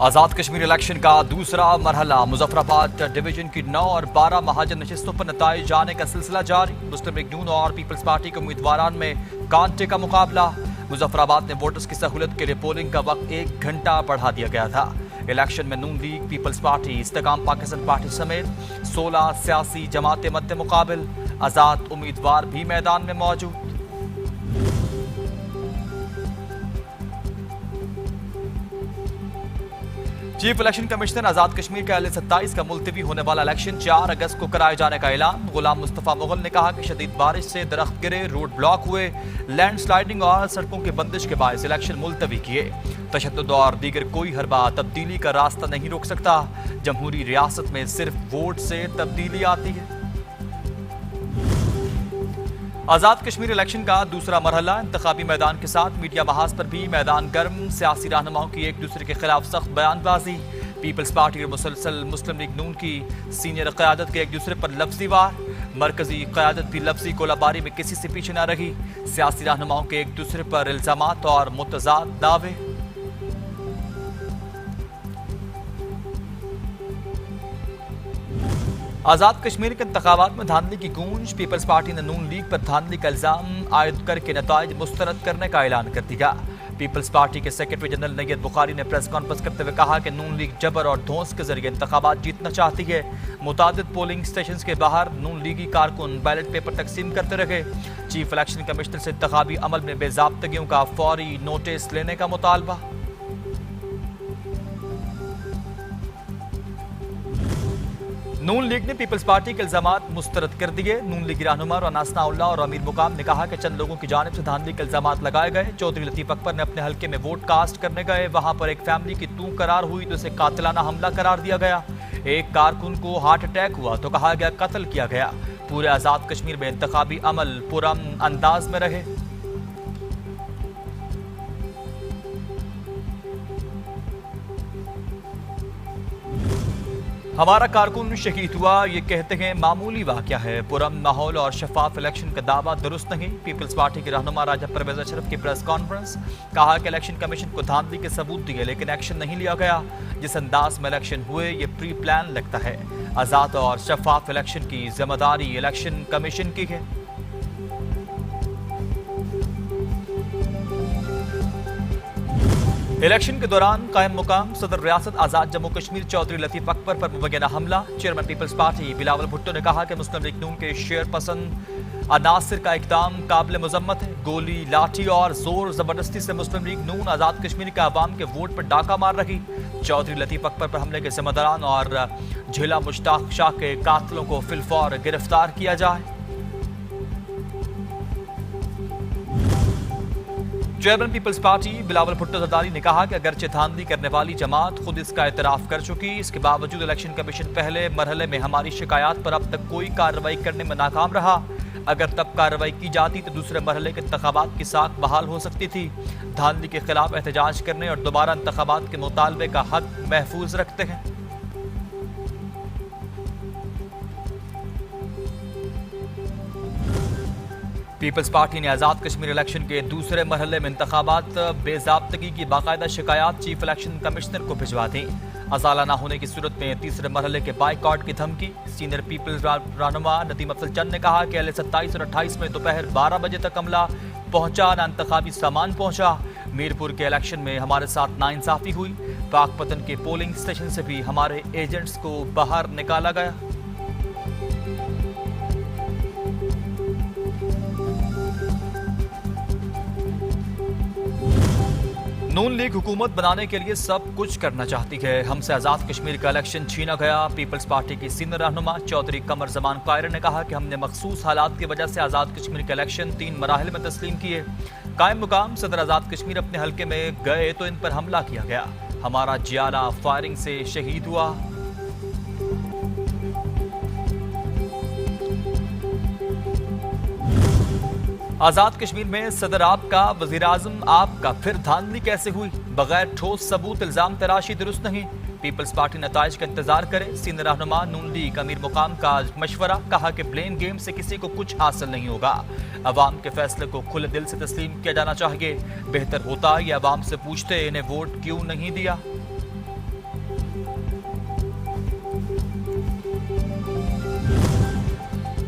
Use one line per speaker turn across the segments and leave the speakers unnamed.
Azad Kashmir election کا دوسرا مرحلہ مظفرآباد ڈویژن کی 9 اور 12 مہاجن نشستوں پر نتائج جانے کا سلسلہ جاری۔ مسلم لیگ نون اور پیپلز پارٹی کے امیدواران میں کانٹے کا مقابلہ۔ مظفرآباد میں ووٹرز کی سہولت کے لیے پولنگ کا وقت 1 گھنٹہ بڑھا دیا گیا تھا۔ الیکشن میں نون لیگ، پیپلز پارٹی، استحکام پاکستان پارٹی سمیت 16 سیاسی جماعتیں مد مقابل۔ آزاد امیدوار بھی میدان میں موجود۔ Chief election commissioner Azad Kashmir کا اہل 27 کا ملتوی ہونے والا الیکشن 4 اگست کو کرائے جانے کا اعلان۔ غلام مصطفیٰ مغل نے کہا کہ شدید بارش سے درخت گرے، روڈ بلاک ہوئے، لینڈ سلائیڈنگ اور سڑکوں کی بندش کے باعث الیکشن ملتوی کیے۔ تشدد اور دیگر کوئی حربہ تبدیلی کا راستہ نہیں روک سکتا۔ جمہوری ریاست میں صرف ووٹ سے تبدیلی آتی ہے۔ آزاد کشمیر الیکشن کا دوسرا مرحلہ انتخابی میدان کے ساتھ میڈیا محاذ پر بھی میدان گرم۔ سیاسی رہنماؤں کی ایک دوسرے کے خلاف سخت بیان بازی۔ پیپلز پارٹی اور مسلسل مسلم لیگ نون کی سینئر قیادت کے ایک دوسرے پر لفظی وار۔ مرکزی قیادت بھی لفظی گولہ باری میں کسی سے پیچھے نہ رہی۔ سیاسی رہنماؤں کے ایک دوسرے پر الزامات اور متضاد دعوے۔ آزاد کشمیر کے انتخابات میں دھاندلی کی گونج۔ پیپلز پارٹی نے نون لیگ پر دھاندلی کا الزام عائد کر کے نتائج مسترد کرنے کا اعلان کر دیا۔ پیپلز پارٹی کے سیکرٹری جنرل نیت بخاری نے پریس کانفرنس کرتے ہوئے کہا کہ نون لیگ جبر اور دھونس کے ذریعے انتخابات جیتنا چاہتی ہے۔ متعدد پولنگ اسٹیشنز کے باہر نون لیگی کارکن بیلٹ پیپر تقسیم کرتے رہے۔ چیف الیکشن کمشنر سے انتخابی عمل میں بے ضابطگیوں کا فوری نوٹس لینے کا مطالبہ۔ نون لیگ نے پیپلز پارٹی کے الزامات مسترد کر دیے۔ نون لیگی رہنما رانا ثناء اللہ اور امیر مقام نے کہا کہ چند لوگوں کی جانب سے دھاندلی کے الزامات لگائے گئے۔ چودھری لطیف اکبر نے اپنے حلقے میں ووٹ کاسٹ کرنے گئے، وہاں پر ایک فیملی کی تو قرار ہوئی تو اسے قاتلانہ حملہ قرار دیا گیا۔ ایک کارکن کو ہارٹ اٹیک ہوا تو کہا گیا قتل کیا گیا۔ پورے آزاد کشمیر میں انتخابی عمل پرامن انداز میں رہے۔ ہمارا کارکن شہید ہوا، یہ کہتے ہیں معمولی واقعہ ہے۔ پرامن ماحول اور شفاف الیکشن کا دعویٰ درست نہیں۔ پیپلز پارٹی کے رہنما راجہ پرویز اشرف کی پریس کانفرنس۔ کہا کہ الیکشن کمیشن کو دھاندلی کے ثبوت دیے لیکن ایکشن نہیں لیا گیا۔ جس انداز میں الیکشن ہوئے یہ پری پلان لگتا ہے۔ آزاد اور شفاف الیکشن کی ذمہ داری الیکشن کمیشن کی ہے۔ الیکشن کے دوران قائم مقام صدر ریاست آزاد جموں کشمیر چودھری لطیف اکبر پر مبینہ حملہ۔ Chairman Peoples Party Bilawal Bhutto نے کہا کہ مسلم لیگ نون کے شیئر پسند عناصر کا اقدام قابل مذمت ہے۔ گولی، لاٹھی اور زور زبردستی سے مسلم لیگ نون آزاد کشمیر کے عوام کے ووٹ پر ڈاکہ مار رہی۔ چودھری لطیف اکبر پر حملے کے ذمہ داران اور جھیلا مشتاق شاہ کے قاتلوں کو فی الفور گرفتار کیا جائے۔ Chairman Peoples Party Bilawal Bhutto Zardari نے کہا کہ اگرچہ دھاندلی کرنے والی جماعت خود اس کا اعتراف کر چکی، اس کے باوجود الیکشن کمیشن پہلے مرحلے میں ہماری شکایات پر اب تک کوئی کارروائی کرنے میں ناکام رہا۔ اگر تب کارروائی کی جاتی تو دوسرے مرحلے کے انتخابات کی ساکھ بحال ہو سکتی تھی۔ دھاندلی کے خلاف احتجاج کرنے اور دوبارہ انتخابات کے مطالبے کا حق محفوظ رکھتے ہیں۔ پیپلز پارٹی نے آزاد کشمیر الیکشن کے دوسرے مرحلے میں انتخابات بے ضابطگی کی باقاعدہ شکایات چیف الیکشن کمشنر کو بھجوا دیں۔ ازالہ نہ ہونے کی صورت میں تیسرے مرحلے کے بائیکاٹ کی دھمکی۔ سینئر پیپلز رہنما ندیم افضل چند نے کہا کہ اہل 27 اور 28 میں دوپہر 12 بجے تک عملہ پہنچا، نہ انتخابی سامان پہنچا۔ میرپور کے الیکشن میں ہمارے ساتھ ناانصافی ہوئی۔ پاک پتن کے پولنگ اسٹیشن سے بھی ہمارے ایجنٹس کو باہر نکالا گیا۔ نون لیگ حکومت بنانے کے لیے سب کچھ کرنا چاہتی ہے۔ ہم سے آزاد کشمیر کا الیکشن چھینا گیا۔ پیپلز پارٹی کی سینئر رہنما چودھری قمر زمان قائر نے کہا کہ ہم نے مخصوص حالات کی وجہ سے آزاد کشمیر کے الیکشن 3 مراحل میں تسلیم کیے۔ قائم مقام صدر آزاد کشمیر اپنے حلقے میں گئے تو ان پر حملہ کیا گیا۔ ہمارا جیالہ فائرنگ سے شہید ہوا۔ آزاد کشمیر میں صدر آپ کا، وزیر اعظم آپ کا، پھر دھاندلی کیسے ہوئی؟ بغیر ٹھوس ثبوت الزام تراشی درست نہیں۔ پیپلز پارٹی نتائج کا انتظار کرے۔ سینئر رہنما نون لیگ امیر مقام کا مشورہ۔ کہا کہ بلیم گیم سے کسی کو کچھ حاصل نہیں ہوگا۔ عوام کے فیصلے کو کھلے دل سے تسلیم کیا جانا چاہیے۔ بہتر ہوتا یہ عوام سے پوچھتے انہیں ووٹ کیوں نہیں دیا۔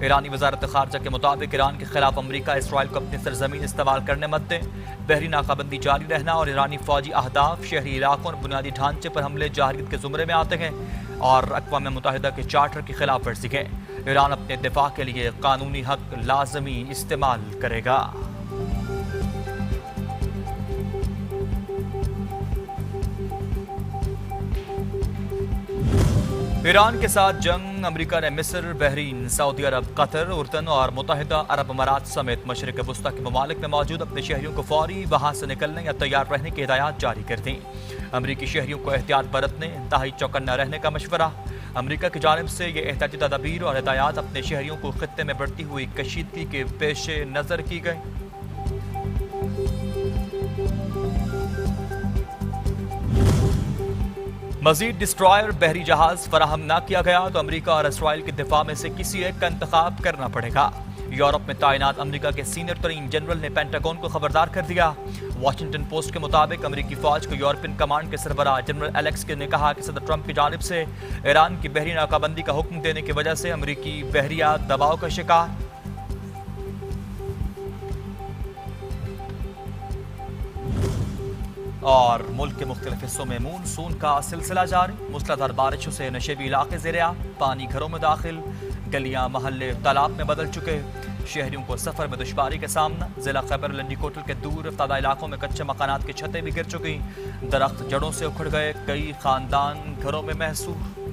ایرانی وزارت خارجہ کے مطابق ایران کے خلاف امریکہ اسرائیل کو اپنی سرزمین استعمال کرنے مت دیں، بحری ناکہ بندی جاری رہنا اور ایرانی فوجی اہداف، شہری علاقوں اور بنیادی ڈھانچے پر حملے جارحیت کے زمرے میں آتے ہیں اور اقوام متحدہ کے چارٹر کی خلاف ورزی ہے۔ ایران اپنے دفاع کے لیے قانونی حق لازمی استعمال کرے گا۔ ایران کے ساتھ جنگ، امریکہ نے مصر، بحرین، سعودی عرب، قطر، اردن اور متحدہ عرب امارات سمیت مشرق وسطی کے ممالک میں موجود اپنے شہریوں کو فوری وہاں سے نکلنے یا تیار رہنے کی ہدایات جاری کر دیں۔ امریکی شہریوں کو احتیاط برتنے، انتہائی چوکنا رہنے کا مشورہ۔ امریکہ کی جانب سے یہ احتیاطی تدابیر اور ہدایات اپنے شہریوں کو خطے میں بڑھتی ہوئی کشیدگی کے پیش نظر کی گئی۔ مزید ڈسٹرائر بحری جہاز فراہم نہ کیا گیا تو امریکہ اور اسرائیل کے دفاع میں سے کسی ایک کا انتخاب کرنا پڑے گا۔ یورپ میں تعینات امریکہ کے سینئر ترین جنرل نے پینٹاگون کو خبردار کر دیا۔ واشنگٹن پوسٹ کے مطابق امریکی فوج کو یورپین کمانڈ کے سربراہ جنرل ایلیکس نے کہا کہ صدر ٹرمپ کی جانب سے ایران کی بحری ناکہ بندی کا حکم دینے کی وجہ سے امریکی بحریہ دباؤ کا شکار۔ اور ملک کے مختلف حصوں میں مون سون کا سلسلہ جاری، موسلادھار بارشوں سے نشیبی علاقے زیر آب، پانی گھروں میں داخل، گلیاں محلے تالاب میں بدل چکے، شہریوں کو سفر میں دشواری کا سامنا۔ ضلع خیبر لنڈی کوٹل کے دور افتادہ علاقوں میں کچے مکانات کی چھتیں بھی گر چکی، درخت جڑوں سے اکھڑ گئے، کئی خاندان گھروں میں محصور۔